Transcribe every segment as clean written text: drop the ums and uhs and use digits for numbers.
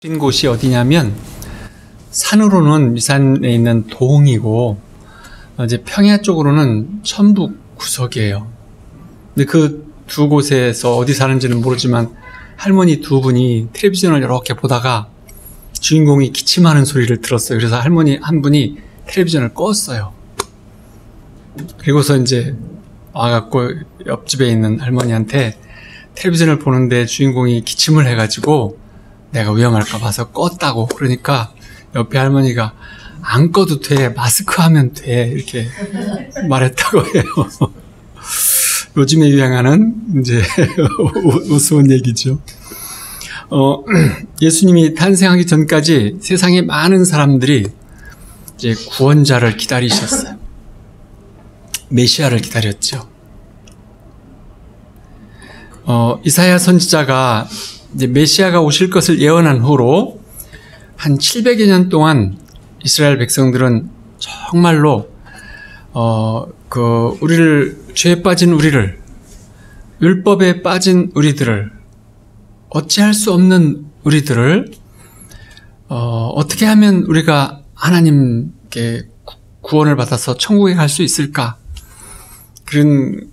인 곳이 어디냐면 산으로는 미산에 있는 도홍이고 이제 평야 쪽으로는 천북 구석이에요. 근데 그 두 곳에서 어디 사는지는 모르지만 할머니 두 분이 텔레비전을 이렇게 보다가 주인공이 기침하는 소리를 들었어요. 그래서 할머니 한 분이 텔레비전을 껐어요. 그리고서 이제 와갖고 옆집에 있는 할머니한테 텔레비전을 보는데 주인공이 기침을 해가지고 내가 위험할까 봐서 껐다고. 그러니까 옆에 할머니가 안 꺼도 돼, 마스크 하면 돼, 이렇게 말했다고 해요. 요즘에 유행하는 이제 우스운 얘기죠. 예수님이 탄생하기 전까지 세상에 많은 사람들이 이제 구원자를 기다리셨어요. 메시아를 기다렸죠. 이사야 선지자가 이제 메시아가 오실 것을 예언한 후로 한 700여 년 동안 이스라엘 백성들은 정말로 죄에 빠진 우리를, 율법에 빠진 우리들을, 어찌할 수 없는 우리들을 어떻게 하면 우리가 하나님께 구원을 받아서 천국에 갈 수 있을까? 그런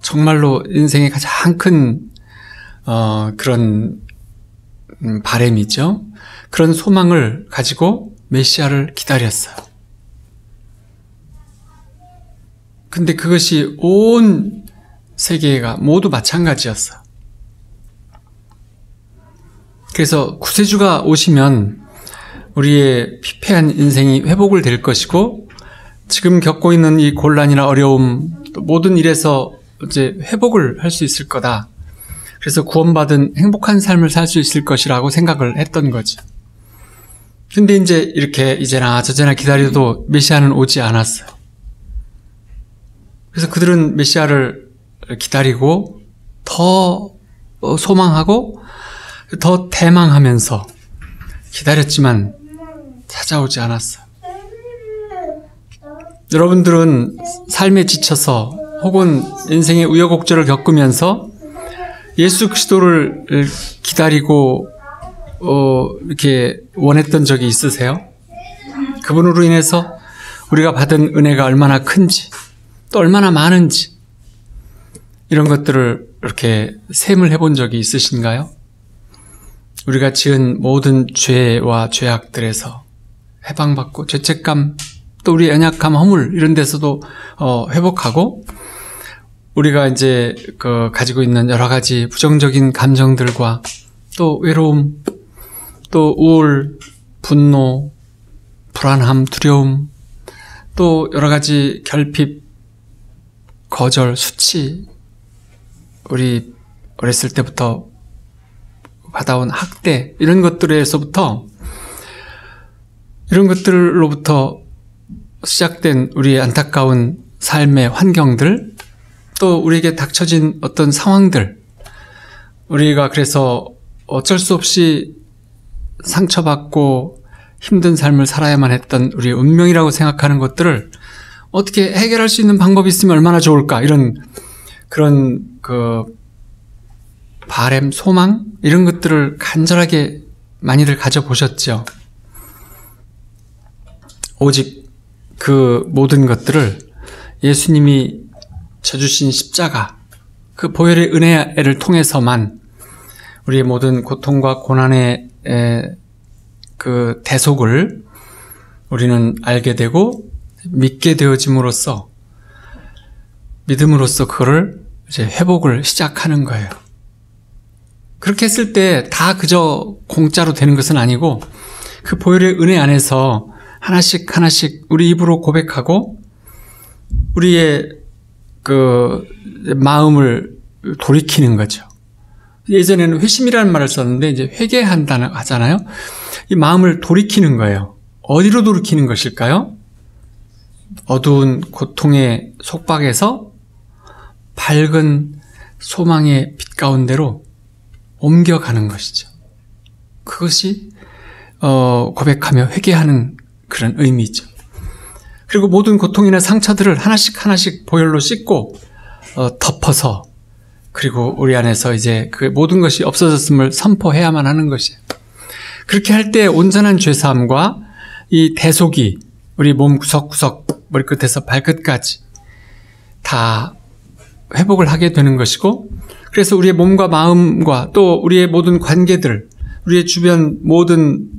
정말로 인생의 가장 큰 그런 바람이죠. 그런 소망을 가지고 메시아를 기다렸어요. 근데 그것이 온 세계가 모두 마찬가지였어요. 그래서 구세주가 오시면 우리의 피폐한 인생이 회복을 될 것이고, 지금 겪고 있는 이 곤란이나 어려움, 모든 일에서 이제 회복을 할 수 있을 거다. 그래서 구원받은 행복한 삶을 살 수 있을 것이라고 생각을 했던 거죠. 근데 이제 이렇게 이제나 저제나 기다려도 메시아는 오지 않았어요. 그래서 그들은 메시아를 기다리고 더 소망하고 더 대망하면서 기다렸지만 찾아오지 않았어요. 여러분들은 삶에 지쳐서 혹은 인생의 우여곡절을 겪으면서 예수 그리스도를 기다리고 이렇게 원했던 적이 있으세요? 그분으로 인해서 우리가 받은 은혜가 얼마나 큰지, 또 얼마나 많은지, 이런 것들을 이렇게 셈을 해본 적이 있으신가요? 우리가 지은 모든 죄와 죄악들에서 해방받고, 죄책감, 또 우리 연약함, 허물 이런 데서도 회복하고, 우리가 이제 가지고 있는 여러 가지 부정적인 감정들과 또 외로움, 또 우울, 분노, 불안함, 두려움, 또 여러 가지 결핍, 거절, 수치, 우리 어렸을 때부터 받아온 학대, 이런 것들로부터 시작된 우리의 안타까운 삶의 환경들, 또 우리에게 닥쳐진 어떤 상황들, 우리가 그래서 어쩔 수 없이 상처받고 힘든 삶을 살아야만 했던 우리의 운명이라고 생각하는 것들을 어떻게 해결할 수 있는 방법이 있으면 얼마나 좋을까, 그런 바람, 소망, 이런 것들을 간절하게 많이들 가져보셨죠. 오직 그 모든 것들을 예수님이 져주신 십자가, 그 보혈의 은혜를 통해서만 우리의 모든 고통과 고난의 그 대속을 우리는 알게 되고 믿게 되어짐으로써, 믿음으로써 그거를 이제 회복을 시작하는 거예요. 그렇게 했을 때 다 그저 공짜로 되는 것은 아니고, 그 보혈의 은혜 안에서 하나씩 하나씩 우리 입으로 고백하고 우리의 그 마음을 돌이키는 거죠. 예전에는 회심이라는 말을 썼는데 이제 회개한다는 하잖아요. 이 마음을 돌이키는 거예요. 어디로 돌이키는 것일까요? 어두운 고통의 속박에서 밝은 소망의 빛 가운데로 옮겨가는 것이죠. 그것이 고백하며 회개하는 그런 의미죠. 그리고 모든 고통이나 상처들을 하나씩 하나씩 보혈로 씻고 덮어서, 그리고 우리 안에서 이제 그 모든 것이 없어졌음을 선포해야만 하는 것이에요. 그렇게 할 때 온전한 죄사함과 이 대속이 우리 몸 구석구석 머리끝에서 발끝까지 다 회복을 하게 되는 것이고, 그래서 우리의 몸과 마음과 또 우리의 모든 관계들, 우리의 주변 모든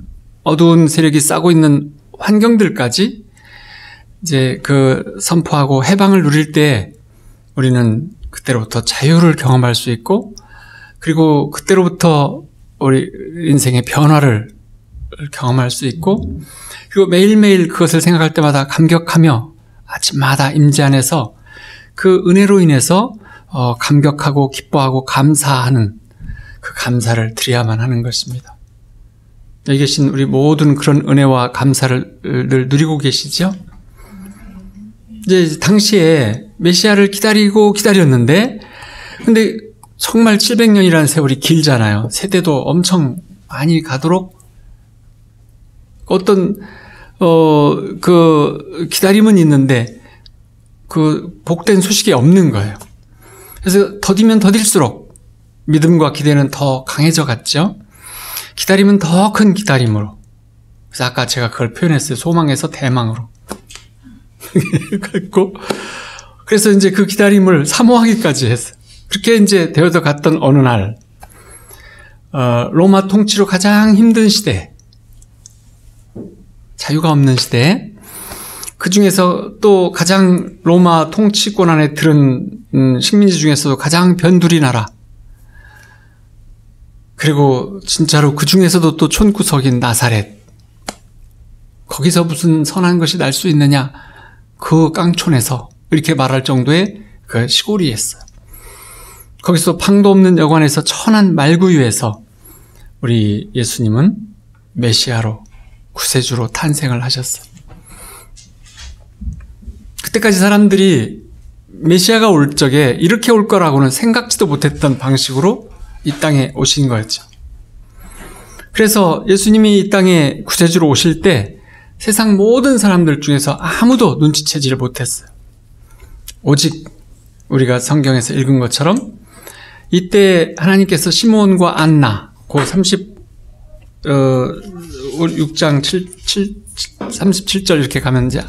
어두운 세력이 싸고 있는 환경들까지 이제 그 선포하고 해방을 누릴 때 우리는 그때로부터 자유를 경험할 수 있고, 그리고 그때로부터 우리 인생의 변화를 경험할 수 있고, 그리고 매일매일 그것을 생각할 때마다 감격하며 아침마다 임재 안에서 그 은혜로 인해서 감격하고 기뻐하고 감사하는 그 감사를 드려야만 하는 것입니다. 여기 계신 우리 모든 그런 은혜와 감사를 늘 누리고 계시죠? 이제 당시에 메시아를 기다리고 기다렸는데, 근데 정말 700년이라는 세월이 길잖아요. 세대도 엄청 많이 가도록 어떤 그 기다림은 있는데 그 복된 소식이 없는 거예요. 그래서 더디면 더딜수록 믿음과 기대는 더 강해져 갔죠. 기다림은 더 큰 기다림으로. 그래서 아까 제가 그걸 표현했어요. 소망에서 대망으로. 그래서 이제 그 기다림을 사모하기까지 했어요. 그렇게 이제 되어져 갔던 어느 날, 로마 통치로 가장 힘든 시대, 자유가 없는 시대, 그 중에서 또 가장 로마 통치권 안에 들은 식민지 중에서도 가장 변두리 나라, 그리고 진짜로 그 중에서도 또 촌구석인 나사렛, 거기서 무슨 선한 것이 날 수 있느냐, 그 깡촌에서 이렇게 말할 정도의 그 시골이었어요. 거기서 방도 없는 여관에서 천한 말구유에서 우리 예수님은 메시아로, 구세주로 탄생을 하셨어요. 그때까지 사람들이 메시아가 올 적에 이렇게 올 거라고는 생각지도 못했던 방식으로 이 땅에 오신 거였죠. 그래서 예수님이 이 땅에 구세주로 오실 때 세상 모든 사람들 중에서 아무도 눈치채지를 못했어요. 오직 우리가 성경에서 읽은 것처럼 이때 하나님께서 시므온과 안나, 그 6장 37절 이렇게 가면 이제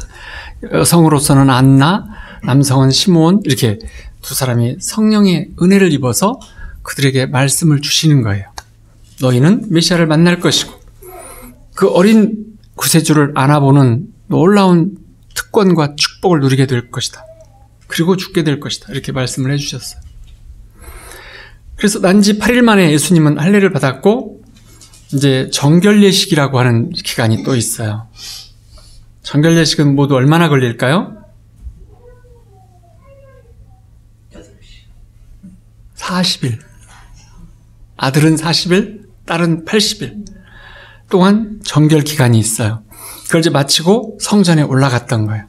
여성으로서는 안나, 남성은 시므온, 이렇게 두 사람이 성령의 은혜를 입어서 그들에게 말씀을 주시는 거예요. 너희는 메시아를 만날 것이고 그 어린 구세주를 안아보는 놀라운 특권과 축복을 누리게 될 것이다. 그리고 죽게 될 것이다. 이렇게 말씀을 해주셨어요. 그래서 난지 8일 만에 예수님은 할례를 받았고, 이제 정결예식이라고 하는 기간이 또 있어요. 정결예식은 모두 얼마나 걸릴까요? 40일. 아들은 40일, 딸은 80일 동안 정결 기간이 있어요. 그걸 이제 마치고 성전에 올라갔던 거예요.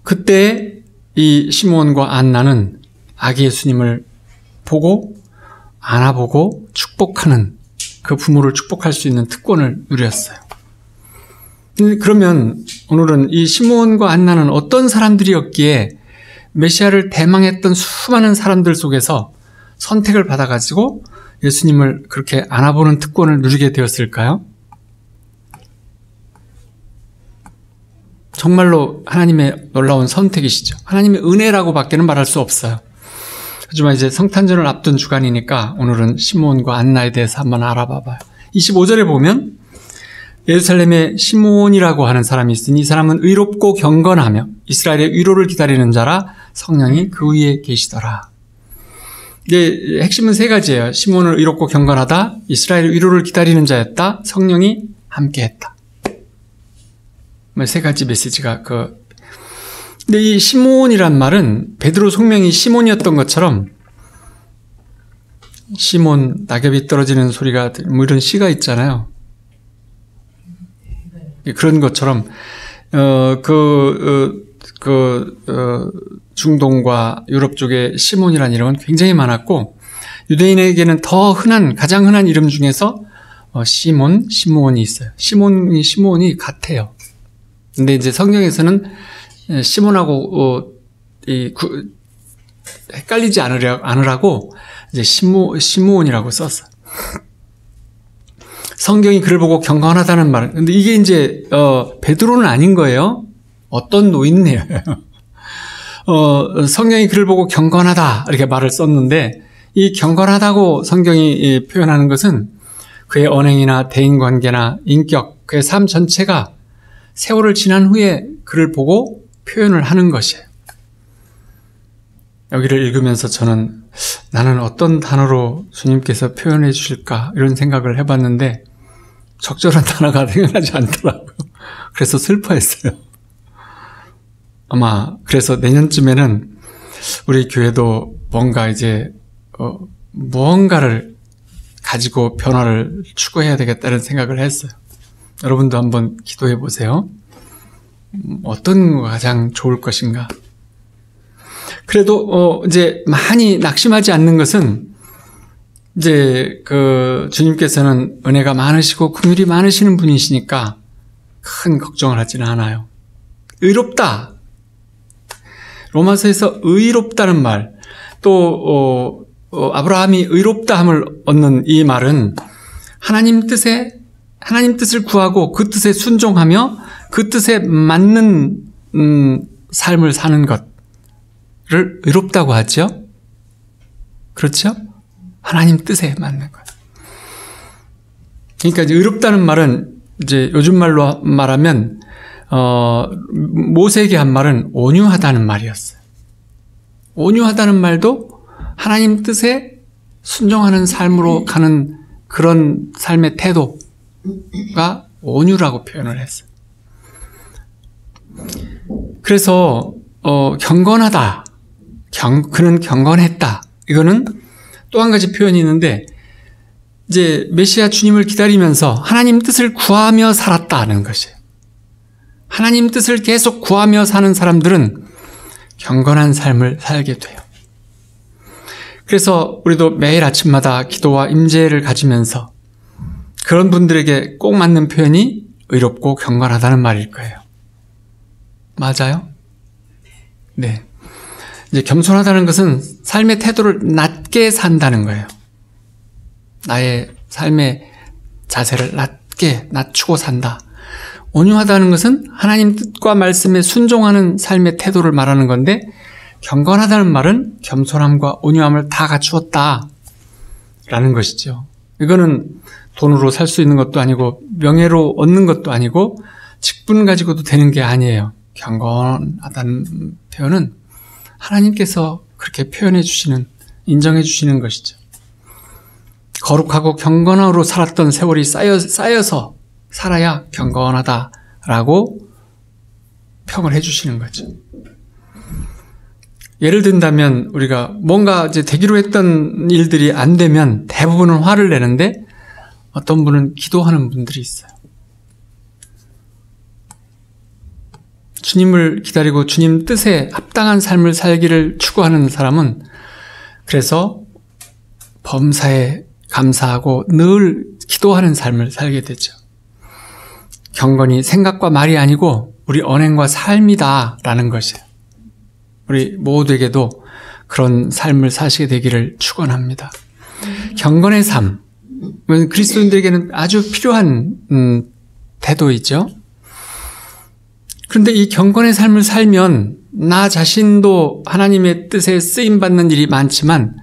그때 이 시므온과 안나는 아기 예수님을 보고 안아보고 축복하는, 그 부모를 축복할 수 있는 특권을 누렸어요. 그러면 오늘은 이 시므온과 안나는 어떤 사람들이었기에 메시아를 대망했던 수많은 사람들 속에서 선택을 받아가지고 예수님을 그렇게 안아보는 특권을 누리게 되었을까요? 정말로 하나님의 놀라운 선택이시죠. 하나님의 은혜라고 밖에는 말할 수 없어요. 하지만 이제 성탄절을 앞둔 주간이니까 오늘은 시므온과 안나에 대해서 한번 알아봐봐요. 25절에 보면 예루살렘에 시므온이라고 하는 사람이 있으니 이 사람은 의롭고 경건하며 이스라엘의 위로를 기다리는 자라, 성령이 그 위에 계시더라. 이제 핵심은 세 가지예요. 시므온은 의롭고 경건하다, 이스라엘의 위로를 기다리는 자였다, 성령이 함께했다. 세 가지 메시지가 근데 이 시므온이란 말은 베드로 속명이 시몬이었던 것처럼, 시몬 낙엽이 떨어지는 소리가 뭐 이런 시가 있잖아요. 그런 것처럼 중동과 유럽 쪽에 시몬이라는 이름은 굉장히 많았고, 유대인에게는 더 흔한, 가장 흔한 이름 중에서 시몬, 시므온이 있어요. 시몬이 같아요. 근데 이제 성경에서는 시몬하고 헷갈리지 않으라고 이제 시므온이라고 썼어요. 성경이 그를 보고 경건하다는 말. 근데 이게 이제 베드로는 아닌 거예요. 어떤 노인네요. 성경이 그를 보고 경건하다 이렇게 말을 썼는데, 이 경건하다고 성경이 표현하는 것은 그의 언행이나 대인관계나 인격, 그의 삶 전체가 세월을 지난 후에 그를 보고 표현을 하는 것이에요. 여기를 읽으면서 저는 나는 어떤 단어로 주님께서 표현해 주실까 이런 생각을 해봤는데 적절한 단어가 생각나지 않더라고요. 그래서 슬퍼했어요. 아마 그래서 내년쯤에는 우리 교회도 뭔가 이제 무언가를 가지고 변화를 추구해야 되겠다는 생각을 했어요. 여러분도 한번 기도해 보세요. 어떤 거 가장 좋을 것인가? 그래도 이제 많이 낙심하지 않는 것은 이제 그 주님께서는 은혜가 많으시고 긍휼이 많으시는 분이시니까 큰 걱정을 하지는 않아요. 의롭다. 로마서에서 의롭다는 말, 또 아브라함이 의롭다함을 얻는 이 말은 하나님 뜻을 구하고 그 뜻에 순종하며 그 뜻에 맞는 삶을 사는 것을 의롭다고 하죠. 그렇죠? 하나님 뜻에 맞는 것. 그러니까 이제 의롭다는 말은 이제 요즘 말로 말하면 모세에게 한 말은 온유하다는 말이었어요. 온유하다는 말도 하나님 뜻에 순종하는 삶으로 가는 그런 삶의 태도가 온유라고 표현을 했어요. 그래서 경건하다, 그는 경건했다. 이거는 또 한 가지 표현이 있는데 이제 메시아 주님을 기다리면서 하나님 뜻을 구하며 살았다는 것이에요. 하나님 뜻을 계속 구하며 사는 사람들은 경건한 삶을 살게 돼요. 그래서 우리도 매일 아침마다 기도와 임재를 가지면서 그런 분들에게 꼭 맞는 표현이 의롭고 경건하다는 말일 거예요. 맞아요? 네. 이제 겸손하다는 것은 삶의 태도를 낮게 산다는 거예요. 나의 삶의 자세를 낮추고 산다. 온유하다는 것은 하나님 뜻과 말씀에 순종하는 삶의 태도를 말하는 건데, 경건하다는 말은 겸손함과 온유함을 다 갖추었다 라는 것이죠. 이거는 돈으로 살 수 있는 것도 아니고 명예로 얻는 것도 아니고 직분 가지고도 되는 게 아니에요. 경건하다는 표현은 하나님께서 그렇게 표현해 주시는, 인정해 주시는 것이죠. 거룩하고 경건으로 살았던 세월이 쌓여서 살아야 경건하다라고 평을 해주시는 거죠. 예를 든다면 우리가 뭔가 이제 되기로 했던 일들이 안 되면 대부분은 화를 내는데 어떤 분은 기도하는 분들이 있어요. 주님을 기다리고 주님 뜻에 합당한 삶을 살기를 추구하는 사람은 그래서 범사에 감사하고 늘 기도하는 삶을 살게 되죠. 경건이 생각과 말이 아니고 우리 언행과 삶이다라는 것이에요. 우리 모두에게도 그런 삶을 사시게 되기를 축원합니다. 경건의 삶, 그리스도인들에게는 아주 필요한 태도이죠. 그런데 이 경건의 삶을 살면 나 자신도 하나님의 뜻에 쓰임받는 일이 많지만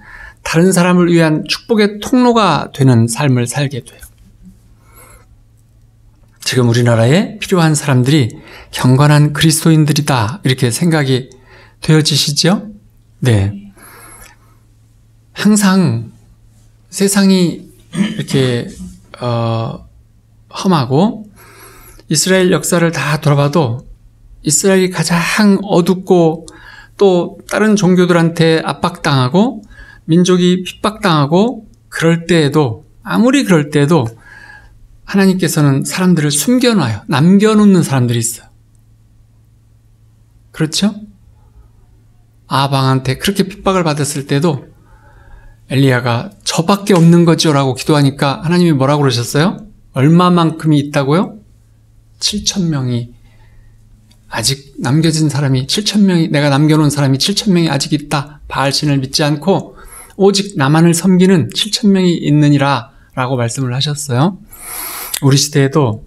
다른 사람을 위한 축복의 통로가 되는 삶을 살게 돼요. 지금 우리나라에 필요한 사람들이 경건한 그리스도인들이다 이렇게 생각이 되어지시죠? 네. 항상 세상이 이렇게 험하고 이스라엘 역사를 다 돌아봐도 이스라엘이 가장 어둡고 또 다른 종교들한테 압박당하고 민족이 핍박당하고 그럴 때에도, 아무리 그럴 때에도 하나님께서는 사람들을 숨겨놔요. 남겨놓는 사람들이 있어요. 그렇죠? 아방한테 그렇게 핍박을 받았을 때도 엘리야가 저밖에 없는 거죠 라고 기도하니까 하나님이 뭐라고 그러셨어요? 얼마만큼이 있다고요? 7,000명이 아직 남겨진 사람이 7,000명이, 내가 남겨놓은 사람이 7,000명이 아직 있다. 바알신을 믿지 않고 오직 나만을 섬기는 7,000명이 있느니라 라고 말씀을 하셨어요. 우리 시대에도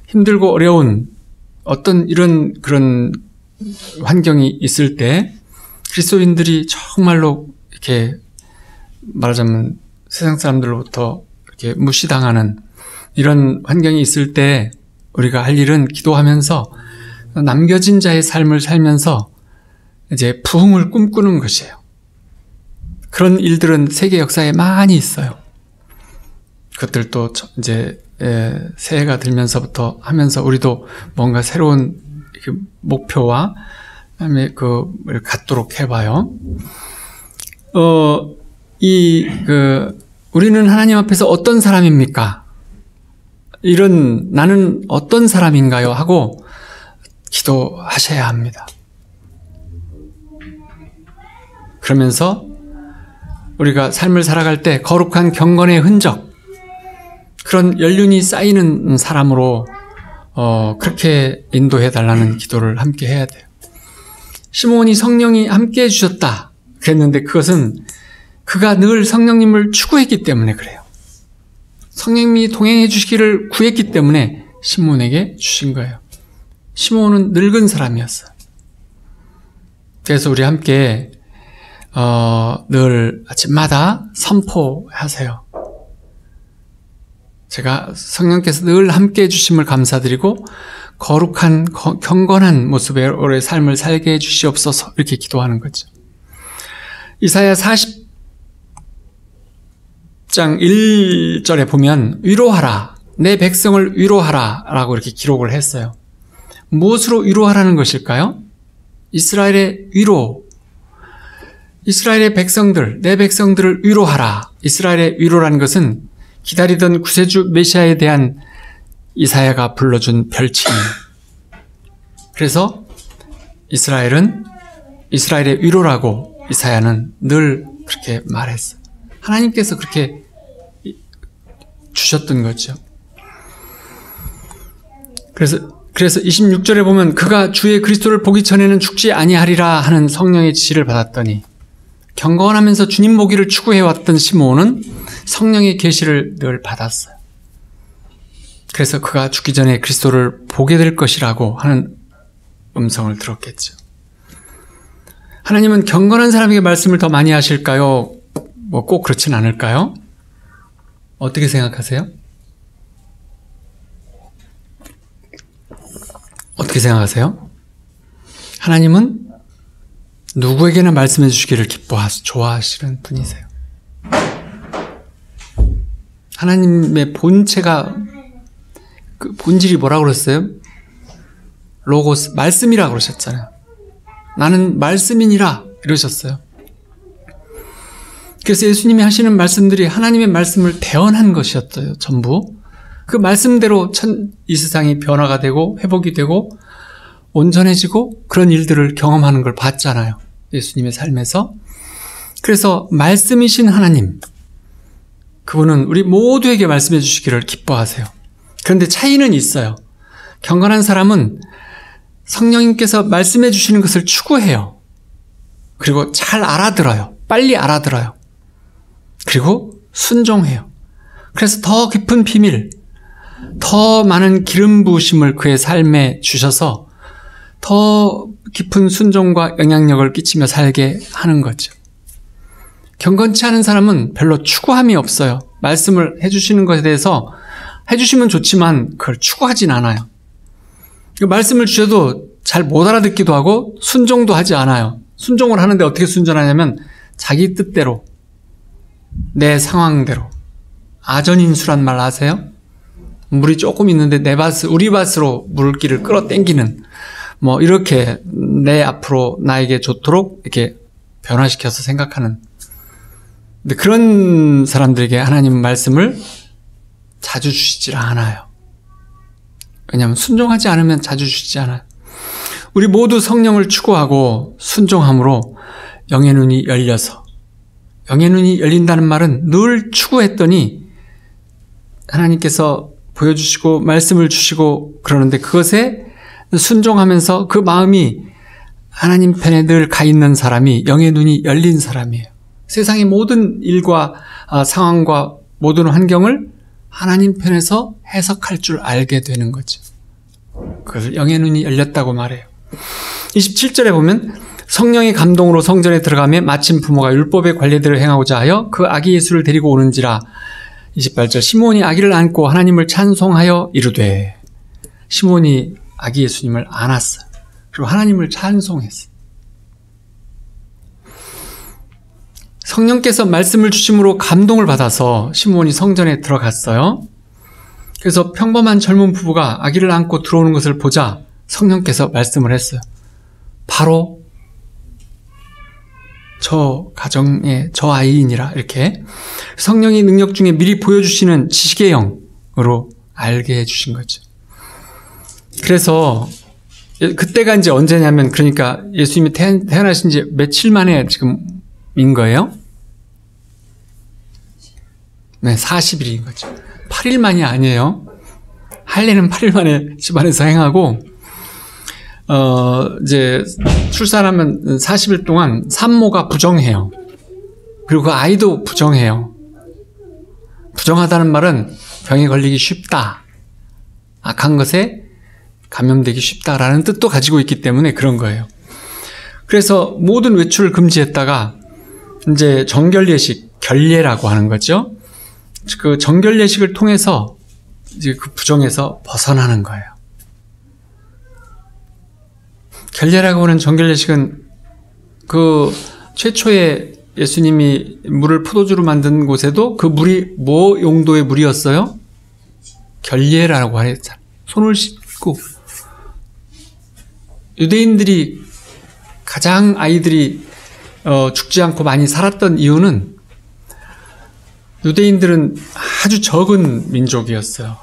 힘들고 어려운 어떤 그런 환경이 있을 때 그리스도인들이 정말로 이렇게 말하자면 세상 사람들로부터 이렇게 무시당하는 이런 환경이 있을 때 우리가 할 일은 기도하면서 남겨진 자의 삶을 살면서 이제 부흥을 꿈꾸는 것이에요. 그런 일들은 세계 역사에 많이 있어요. 그것들도 이제 새해가 들면서부터 하면서 우리도 뭔가 새로운 목표와 그다음에 갖도록 해봐요. 우리는 하나님 앞에서 어떤 사람입니까? 나는 어떤 사람인가요? 하고 기도하셔야 합니다. 그러면서 우리가 삶을 살아갈 때 거룩한 경건의 흔적, 그런 연륜이 쌓이는 사람으로 그렇게 인도해 달라는 기도를 함께 해야 돼요. 시므온이 성령이 함께 해주셨다 그랬는데 그것은 그가 늘 성령님을 추구했기 때문에 그래요. 성령님이 동행해 주시기를 구했기 때문에 시므온에게 주신 거예요. 시므온은 늙은 사람이었어요. 그래서 우리 함께 늘 아침마다 선포하세요. 제가 성령께서 늘 함께 해주심을 감사드리고 거룩한 경건한 모습의 올해 삶을 살게 해주시옵소서 이렇게 기도하는 거죠. 이사야 40장 1절에 보면 위로하라, 내 백성을 위로하라 라고 이렇게 기록을 했어요. 무엇으로 위로하라는 것일까요? 이스라엘의 위로, 이스라엘의 백성들, 내 백성들을 위로하라. 이스라엘의 위로라는 것은 기다리던 구세주 메시아에 대한 이사야가 불러준 별칭이에요. 그래서 이스라엘의 위로라고 이사야는 늘 그렇게 말했어요. 하나님께서 그렇게 주셨던 거죠. 그래서 26절에 보면 그가 주의 그리스도를 보기 전에는 죽지 아니하리라 하는 성령의 지시를 받았더니 경건하면서 주님 보기를 추구해왔던 시므온은 성령의 계시를 늘 받았어요. 그래서 그가 죽기 전에 그리스도를 보게 될 것이라고 하는 음성을 들었겠죠. 하나님은 경건한 사람에게 말씀을 더 많이 하실까요? 꼭 그렇진 않을까요? 어떻게 생각하세요? 어떻게 생각하세요? 하나님은 누구에게나 말씀해 주시기를 좋아하시는 분이세요. 하나님의 본체가 본질이 뭐라고 그랬어요? 로고스, 말씀이라고 그러셨잖아요. 나는 말씀이니라 이러셨어요. 그래서 예수님이 하시는 말씀들이 하나님의 말씀을 대언한 것이었어요. 전부. 그 말씀대로 이 세상이 변화가 되고 회복이 되고 온전해지고 그런 일들을 경험하는 걸 봤잖아요. 예수님의 삶에서. 그래서 말씀이신 하나님, 그분은 우리 모두에게 말씀해 주시기를 기뻐하세요. 그런데 차이는 있어요. 경건한 사람은 성령님께서 말씀해 주시는 것을 추구해요. 그리고 잘 알아들어요. 빨리 알아들어요. 그리고 순종해요. 그래서 더 깊은 비밀, 더 많은 기름 부으심을 그의 삶에 주셔서 더 깊은 순종과 영향력을 끼치며 살게 하는 거죠. 경건치 않은 사람은 별로 추구함이 없어요. 말씀을 해주시는 것에 대해서 해주시면 좋지만 그걸 추구하진 않아요. 말씀을 주셔도 잘 못 알아듣기도 하고 순종도 하지 않아요. 순종을 하는데 어떻게 순종하냐면 자기 뜻대로, 내 상황대로. 아전인수란 말 아세요? 물이 조금 있는데 우리 밭으로 물기를 끌어당기는, 이렇게 내 앞으로 나에게 좋도록 이렇게 변화시켜서 생각하는. 근데 그런 사람들에게 하나님 말씀을 자주 주시질 않아요. 왜냐하면 순종하지 않으면 자주 주시지 않아요. 우리 모두 성령을 추구하고 순종함으로 영의 눈이 열려서, 영의 눈이 열린다는 말은 늘 추구했더니 하나님께서 보여주시고 말씀을 주시고 그러는데 그것에 순종하면서 그 마음이 하나님 편에 늘 가 있는 사람이 영의 눈이 열린 사람이에요. 세상의 모든 일과 상황과 모든 환경을 하나님 편에서 해석할 줄 알게 되는 거죠. 그것을 영의 눈이 열렸다고 말해요. 27절에 보면 성령의 감동으로 성전에 들어가며 마침 부모가 율법의 관례들을 행하고자 하여 그 아기 예수를 데리고 오는지라. 28절 시몬이 아기를 안고 하나님을 찬송하여 이르되. 시몬이 아기 예수님을 안았어요. 그리고 하나님을 찬송했어요. 성령께서 말씀을 주심으로 감동을 받아서 시몬이 성전에 들어갔어요. 그래서 평범한 젊은 부부가 아기를 안고 들어오는 것을 보자 성령께서 말씀을 했어요. 바로 저 가정의 저 아이이니라. 이렇게 성령이 능력 중에 미리 보여주시는 지식의 영으로 알게 해주신 거죠. 그래서 그때가 이제 언제냐면, 그러니까 예수님이 태어나신 지 며칠 만에 지금인 거예요? 네, 40일인 거죠. 8일 만이 아니에요. 할례는 8일 만에 집안에서 행하고, 이제 출산하면 40일 동안 산모가 부정해요. 그리고 그 아이도 부정해요. 부정하다는 말은 병에 걸리기 쉽다, 악한 것에 감염되기 쉽다라는 뜻도 가지고 있기 때문에 그런 거예요. 그래서 모든 외출을 금지했다가 이제 정결예식, 결례라고 하는 거죠. 그 정결예식을 통해서 이제 그 부정에서 벗어나는 거예요. 결례라고 하는 정결예식은 그 최초에 예수님이 물을 포도주로 만든 곳에도 그 물이 뭐 용도의 물이었어요? 결례라고 하랬잖아요. 손을 씻고. 유대인들이 가장 아이들이 죽지 않고 많이 살았던 이유는 유대인들은 아주 적은 민족이었어요.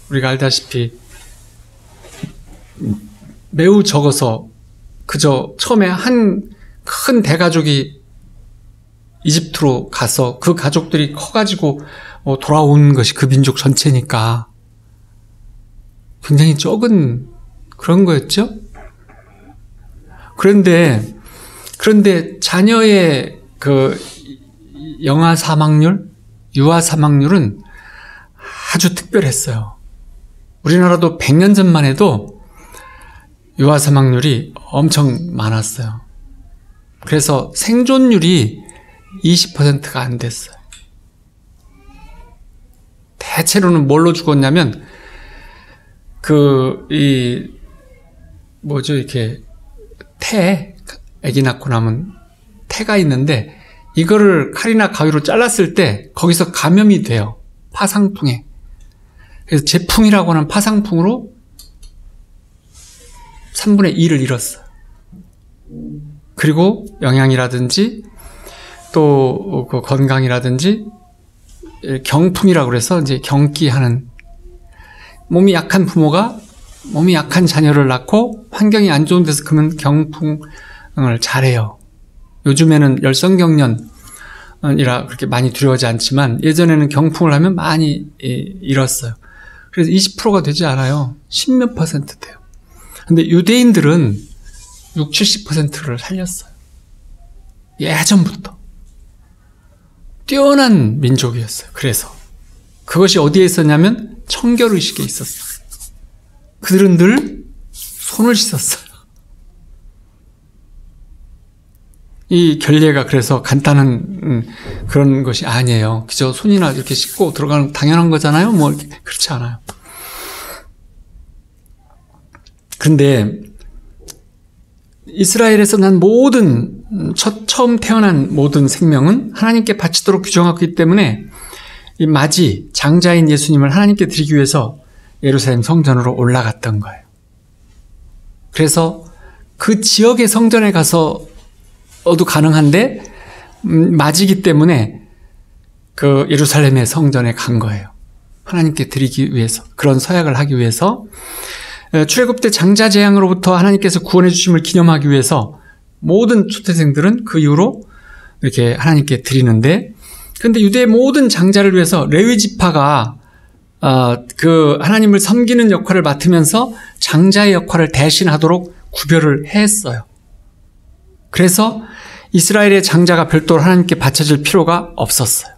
우리가 알다시피 매우 적어서 그저 처음에 한 큰 대가족이 이집트로 가서 그 가족들이 커가지고 돌아온 것이 그 민족 전체니까 굉장히 적은 그런 거였죠. 그런데 자녀의 그 영아 사망률, 유아 사망률은 아주 특별했어요. 우리나라도 100년 전만 해도 유아 사망률이 엄청 많았어요. 그래서 생존율이 20%가 안 됐어요. 대체로는 뭘로 죽었냐면 이렇게 아기 낳고 남은 태가 있는데 이거를 칼이나 가위로 잘랐을 때 거기서 감염이 돼요. 파상풍에. 그래서 제풍이라고 하는 파상풍으로 3분의 2를 잃었어요. 그리고 영양이라든지 또 그 건강이라든지 경풍이라고 그래서 이제 경기하는, 몸이 약한 부모가 몸이 약한 자녀를 낳고 환경이 안 좋은 데서 그러면 경풍을 잘해요. 요즘에는 열성경련이라 그렇게 많이 두려워하지 않지만 예전에는 경풍을 하면 많이 잃었어요. 그래서 20%가 되지 않아요. 10몇 % 돼요. 근데 유대인들은 60, 70%를 살렸어요. 예전부터. 뛰어난 민족이었어요. 그래서 그것이 어디에 있었냐면 청결의식에 있었어요. 그들은 늘 손을 씻었어요. 이 결례가 그래서 간단한 그런 것이 아니에요. 그저 손이나 이렇게 씻고 들어가는 당연한 거잖아요. 뭐 그렇지 않아요. 근데 이스라엘에서 난 모든 처음 태어난 모든 생명은 하나님께 바치도록 규정하기 때문에 이 맞이 장자인 예수님을 하나님께 드리기 위해서 예루살렘 성전으로 올라갔던 거예요. 그래서 그 지역의 성전에 가서도 가능한데 맞이기 때문에 그 예루살렘의 성전에 간 거예요. 하나님께 드리기 위해서, 그런 서약을 하기 위해서. 출애굽 때 장자 재앙으로부터 하나님께서 구원해 주심을 기념하기 위해서 모든 초태생들은 그 이후로 이렇게 하나님께 드리는데, 근데 유대의 모든 장자를 위해서 레위 지파가 그 하나님을 섬기는 역할을 맡으면서 장자의 역할을 대신하도록 구별을 했어요. 그래서 이스라엘의 장자가 별도로 하나님께 바쳐질 필요가 없었어요.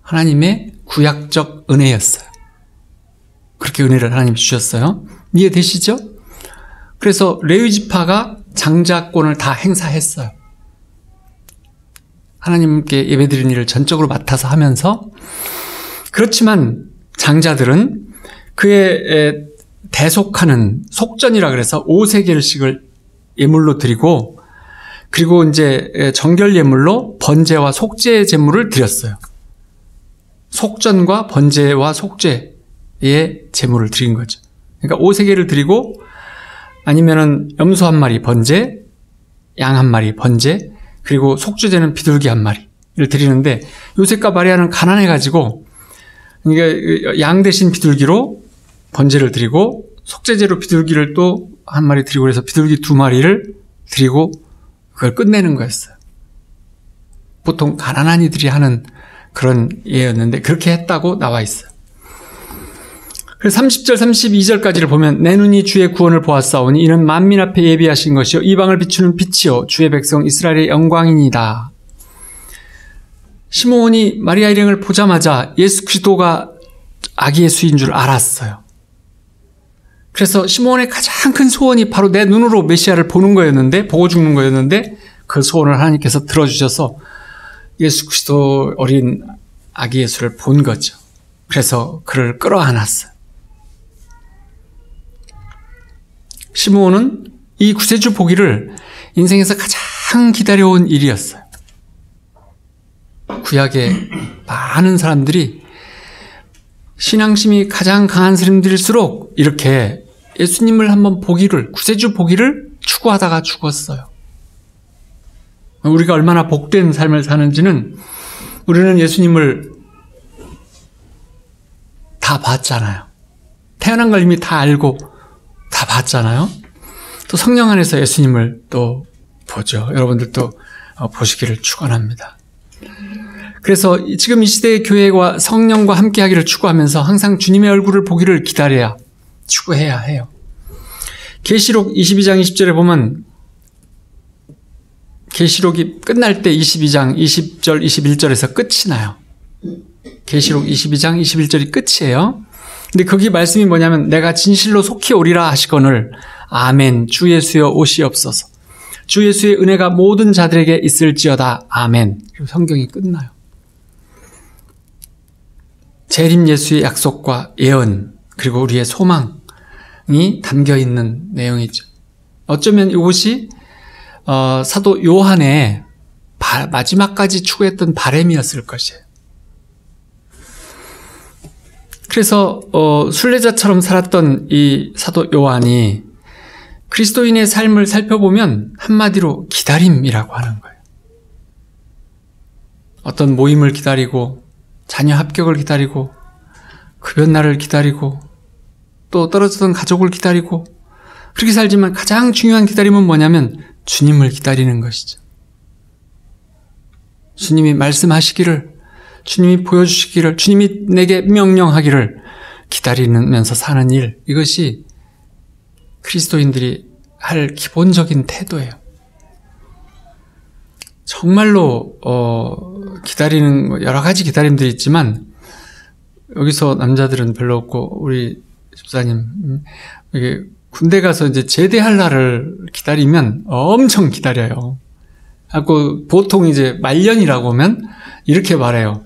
하나님의 구약적 은혜였어요. 그렇게 은혜를 하나님이 주셨어요. 이해되시죠? 그래서 레위 지파가 장자권을 다 행사했어요. 하나님께 예배드리는 일을 전적으로 맡아서 하면서, 그렇지만 장자들은 그의 대속하는 속전이라 그래서 5세겔씩을 예물로 드리고, 그리고 이제 정결 예물로 번제와 속죄의 제물을 드렸어요. 속전과 번제와 속죄의 제물을 드린 거죠. 그러니까 5세겔을 드리고, 아니면은 염소 한 마리 번제, 양 한 마리 번제, 그리고 속죄제는 비둘기 한 마리를 드리는데, 요셉과 마리아는 가난해가지고 그러니까 양 대신 비둘기로 번제를 드리고, 속죄제로 비둘기를 또 한 마리 드리고, 그래서 비둘기 2마리를 드리고 그걸 끝내는 거였어요. 보통 가난한 이들이 하는 그런 예였는데 그렇게 했다고 나와 있어요. 그래서 30절 32절까지를 보면, 내 눈이 주의 구원을 보았사오니 이는 만민 앞에 예비하신 것이요 이방을 비추는 빛이요 주의 백성 이스라엘의 영광이니이다. 시므온이 마리아 일행을 보자마자 예수 그리스도가 아기 예수인 줄 알았어요. 그래서 시므온의 가장 큰 소원이 바로 내 눈으로 메시아를 보는 거였는데, 보고 죽는 거였는데, 그 소원을 하나님께서 들어주셔서 예수 그리스도 어린 아기 예수를 본 거죠. 그래서 그를 끌어안았어요. 시므온은 이 구세주 보기를 인생에서 가장 기다려온 일이었어요. 구약의 많은 사람들이 신앙심이 가장 강한 사람들일수록 이렇게 예수님을 한번 보기를, 구세주 보기를 추구하다가 죽었어요. 우리가 얼마나 복된 삶을 사는지는 우리는 예수님을 다 봤잖아요. 태어난 걸 이미 다 알고 다 봤잖아요. 또 성령 안에서 예수님을 또 보죠. 여러분들도 보시기를 축원합니다. 그래서 지금 이 시대의 교회와 성령과 함께하기를 추구하면서 항상 주님의 얼굴을 보기를 기다려야, 추구해야 해요. 계시록 22장 20절에 보면, 계시록이 끝날 때 22장 20절 21절에서 끝이 나요. 계시록 22장 21절이 끝이에요. 근데 거기 말씀이 뭐냐면, 내가 진실로 속히 오리라 하시거늘 아멘 주 예수여 오시옵소서. 주 예수의 은혜가 모든 자들에게 있을지어다 아멘. 그리고 성경이 끝나요. 재림 예수의 약속과 예언, 그리고 우리의 소망이 담겨있는 내용이죠. 어쩌면 이것이 사도 요한의 마지막까지 추구했던 바람이었을 것이에요. 그래서 순례자처럼 살았던 이 사도 요한이 그리스도인의 삶을 살펴보면 한마디로 기다림이라고 하는 거예요. 어떤 모임을 기다리고, 자녀 합격을 기다리고, 급여날을 기다리고, 또 떨어졌던 가족을 기다리고, 그렇게 살지만 가장 중요한 기다림은 뭐냐면 주님을 기다리는 것이죠. 주님이 말씀하시기를, 주님이 보여주시기를, 주님이 내게 명령하기를 기다리면서 사는 일, 이것이 그리스도인들이 할 기본적인 태도예요. 정말로 기다리는 여러 가지 기다림들이 있지만, 여기서 남자들은 별로 없고, 우리 집사님 이게 군대 가서 이제 제대할 날을 기다리면 엄청 기다려요. 하고 보통 이제 말년이라고 하면 이렇게 말해요.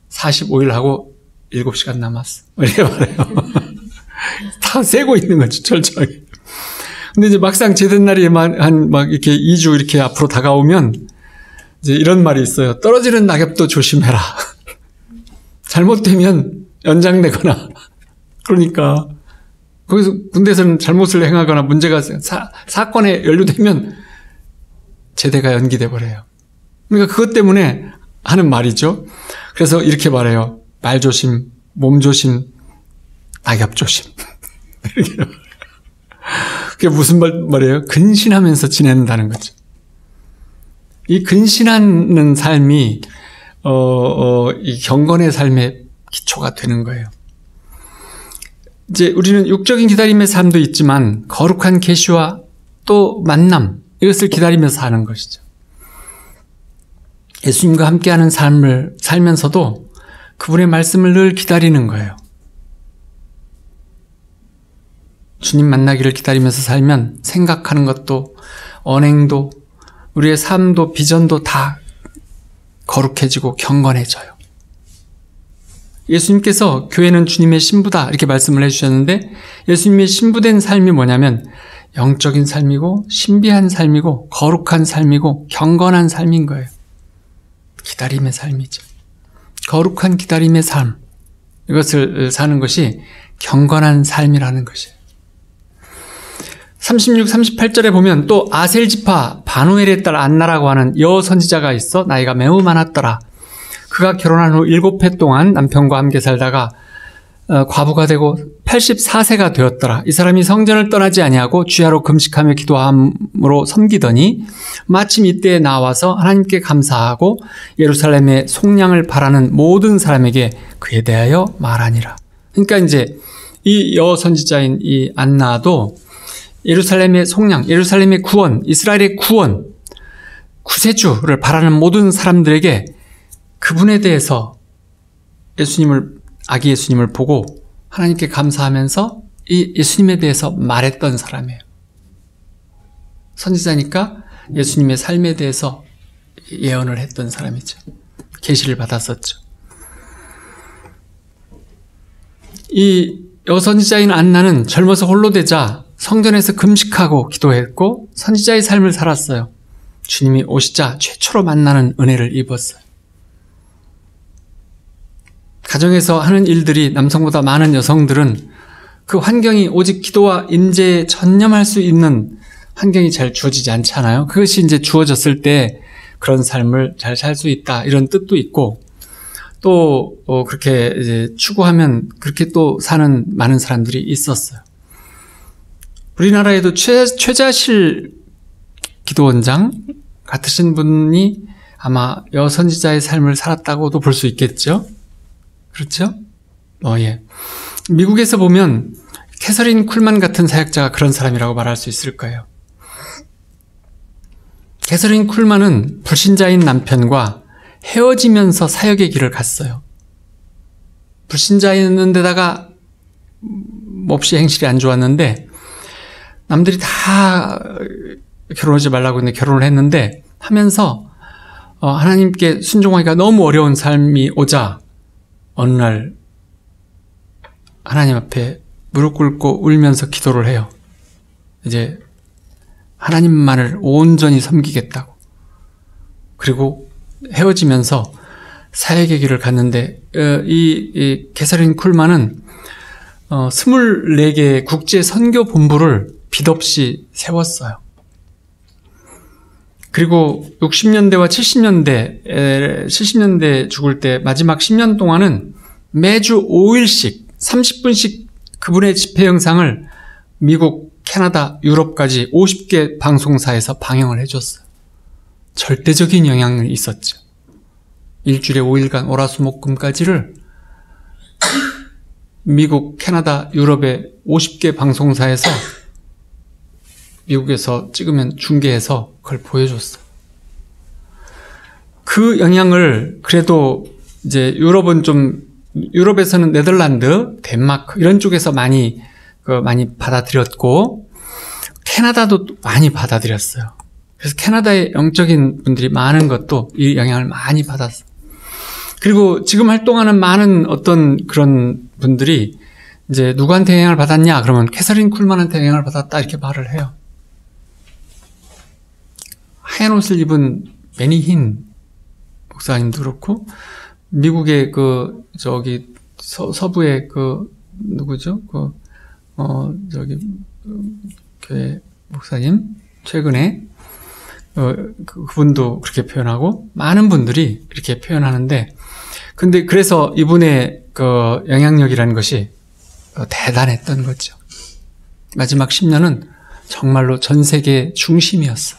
45일 하고 7시간 남았어. 이렇게 말해요. 다 세고 있는 거죠, 철저하게. 근데 이제 막상 제된 날이 막 이렇게 2주 이렇게 앞으로 다가오면 이제 이런 말이 있어요. 떨어지는 낙엽도 조심해라. 잘못되면 연장되거나. 그러니까 거기서 군대에서는 잘못을 행하거나 문제가 사건에 연루되면 제대가 연기돼 버려요. 그러니까 그것 때문에 하는 말이죠. 그래서 이렇게 말해요. 말 조심, 몸 조심, 낙엽 조심. 이렇게 말해요. 그게 무슨 말이에요? 근신하면서 지낸다는 거죠. 이 근신하는 삶이 이 경건의 삶의 기초가 되는 거예요. 이제 우리는 육적인 기다림의 삶도 있지만 거룩한 계시와 또 만남, 이것을 기다리면서 사는 것이죠. 예수님과 함께하는 삶을 살면서도 그분의 말씀을 늘 기다리는 거예요. 주님 만나기를 기다리면서 살면 생각하는 것도, 언행도, 우리의 삶도, 비전도 다 거룩해지고 경건해져요. 예수님께서 교회는 주님의 신부다 이렇게 말씀을 해주셨는데, 예수님의 신부된 삶이 뭐냐면 영적인 삶이고 신비한 삶이고 거룩한 삶이고 경건한 삶인 거예요. 기다림의 삶이죠. 거룩한 기다림의 삶, 이것을 사는 것이 경건한 삶이라는 것이에요. 36, 38절에 보면 또 아셀 지파 바누엘의 딸 안나라고 하는 여선지자가 있어 나이가 매우 많았더라. 그가 결혼한 후 7해 동안 남편과 함께 살다가 과부가 되고 84세가 되었더라. 이 사람이 성전을 떠나지 아니하고 주야로 금식하며 기도함으로 섬기더니 마침 이때에 나와서 하나님께 감사하고 예루살렘의 속량을 바라는 모든 사람에게 그에 대하여 말하니라. 그러니까 이제 이 여선지자인 이 안나도 예루살렘의 속량, 예루살렘의 구원, 이스라엘의 구원, 구세주를 바라는 모든 사람들에게 그분에 대해서 아기 예수님을 보고 하나님께 감사하면서 이 예수님에 대해서 말했던 사람이에요. 선지자니까 예수님의 삶에 대해서 예언을 했던 사람이죠. 계시를 받았었죠. 이 여선지자인 안나는 젊어서 홀로 되자 성전에서 금식하고 기도했고 선지자의 삶을 살았어요. 주님이 오시자 최초로 만나는 은혜를 입었어요. 가정에서 하는 일들이 남성보다 많은 여성들은 그 환경이 오직 기도와 임재에 전념할 수 있는 환경이 잘 주어지지 않잖아요. 그것이 이제 주어졌을 때 그런 삶을 잘 살 수 있다 이런 뜻도 있고, 또 그렇게 이제 추구하면 그렇게 또 사는 많은 사람들이 있었어요. 우리나라에도 최자실 기도원장 같으신 분이 아마 여선지자의 삶을 살았다고도 볼 수 있겠죠. 그렇죠? 예. 미국에서 보면 캐서린 쿨만 같은 사역자가 그런 사람이라고 말할 수 있을 거예요. 캐서린 쿨만은 불신자인 남편과 헤어지면서 사역의 길을 갔어요. 불신자였는데다가 몹시 행실이 안 좋았는데 남들이 다 결혼하지 말라고 했는데 결혼을 했는데 하면서 하나님께 순종하기가 너무 어려운 삶이 오자 어느 날 하나님 앞에 무릎 꿇고 울면서 기도를 해요. 이제 하나님만을 온전히 섬기겠다고. 그리고 헤어지면서 사역의 길을 갔는데 이 캐서린 쿨만은 24개의 국제 선교 본부를 빚 없이 세웠어요. 그리고 60년대와 70년대 죽을 때 마지막 10년 동안은 매주 5일씩 30분씩 그분의 집회 영상을 미국, 캐나다, 유럽까지 50개 방송사에서 방영을 해줬어요. 절대적인 영향이 있었죠. 일주일에 5일간 월화수목금까지를 미국, 캐나다, 유럽의 50개 방송사에서 미국에서 찍으면 중계해서 그걸 보여줬어요. 그 영향을 그래도 이제 유럽에서는 네덜란드, 덴마크 이런 쪽에서 많이 받아들였고 캐나다도 많이 받아들였어요. 그래서 캐나다의 영적인 분들이 많은 것도 이 영향을 많이 받았어요. 그리고 지금 활동하는 많은 어떤 그런 분들이 이제 누구한테 영향을 받았냐 그러면 캐서린 쿨만한테 영향을 받았다 이렇게 말을 해요. 하얀 옷을 입은 매니힌 목사님도 그렇고 미국의 서부의 누구죠? 교회 목사님 최근에 그분도 그렇게 표현하고 많은 분들이 이렇게 표현하는데, 근데 그래서 이분의 그 영향력이라는 것이 대단했던 거죠. 마지막 10년은 정말로 전 세계 중심이었어.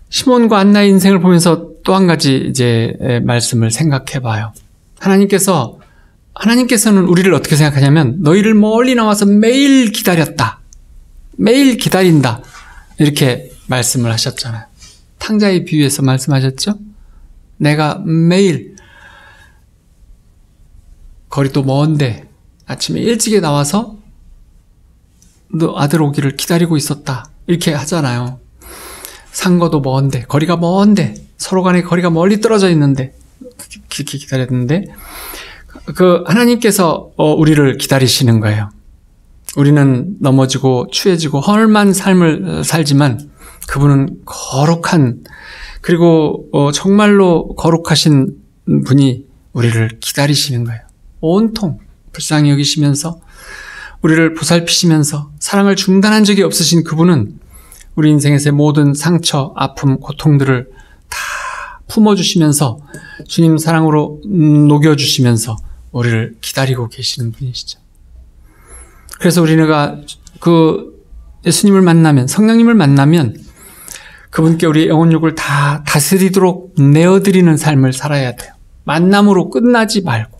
시몬과 안나의 인생을 보면서 또 한 가지 이제 말씀을 생각해 봐요. 하나님께서는 우리를 어떻게 생각하냐면 너희를 멀리 나와서 매일 기다렸다. 매일 기다린다. 이렇게 말씀을 하셨잖아요. 탕자의 비유에서 말씀하셨죠? 내가 매일 거리도 먼데 아침에 일찍 나와서 너 아들 오기를 기다리고 있었다. 이렇게 하잖아요. 상거도 먼데, 거리가 먼데, 서로 간의 거리가 멀리 떨어져 있는데, 그렇게 기다렸는데, 하나님께서 우리를 기다리시는 거예요. 우리는 넘어지고 추해지고 헐만 삶을 살지만 그분은 거룩한, 그리고 정말로 거룩하신 분이 우리를 기다리시는 거예요. 온통 불쌍히 여기시면서 우리를 보살피시면서 사랑을 중단한 적이 없으신 그분은 우리 인생에서의 모든 상처, 아픔, 고통들을 다 품어주시면서 주님 사랑으로 녹여주시면서 우리를 기다리고 계시는 분이시죠. 그래서 우리가 예수님을 만나면, 성령님을 만나면 그분께 우리 영혼욕을 다 다스리도록 내어드리는 삶을 살아야 돼요. 만남으로 끝나지 말고.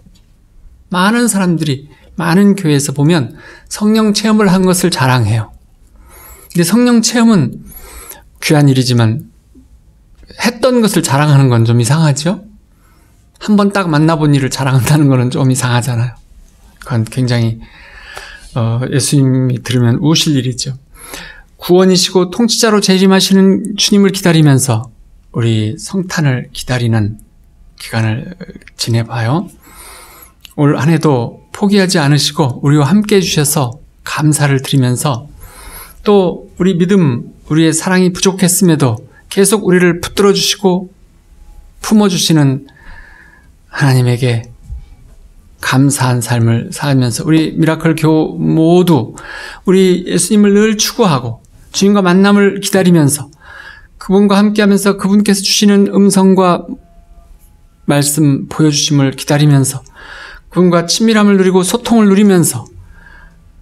많은 사람들이 많은 교회에서 보면 성령 체험을 한 것을 자랑해요. 근데 성령 체험은 귀한 일이지만 했던 것을 자랑하는 건 좀 이상하죠? 한 번 딱 만나본 일을 자랑한다는 거는 좀 이상하잖아요. 그건 굉장히 예수님이 들으면 우실 일이죠. 구원이시고 통치자로 재림하시는 주님을 기다리면서 우리 성탄을 기다리는 기간을 지내봐요. 올 한 해도 포기하지 않으시고 우리와 함께 해주셔서 감사를 드리면서 또 우리 믿음, 우리의 사랑이 부족했음에도 계속 우리를 붙들어 주시고 품어주시는 하나님에게 감사한 삶을 살면서 우리 미라클 교 모두 우리 예수님을 늘 추구하고 주님과 만남을 기다리면서 그분과 함께하면서 그분께서 주시는 음성과 말씀 보여주심을 기다리면서 그분과 친밀함을 누리고 소통을 누리면서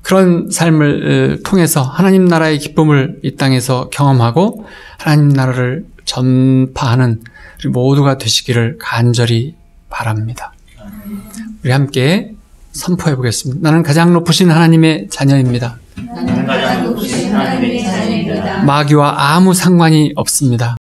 그런 삶을 통해서 하나님 나라의 기쁨을 이 땅에서 경험하고 하나님 나라를 전파하는 우리 모두가 되시기를 간절히 바랍니다. 우리 함께 선포해 보겠습니다. 나는 가장 높으신 하나님의 자녀입니다. 나는 가장 높으신 하나님의 자녀입니다. 마귀와 아무 상관이 없습니다.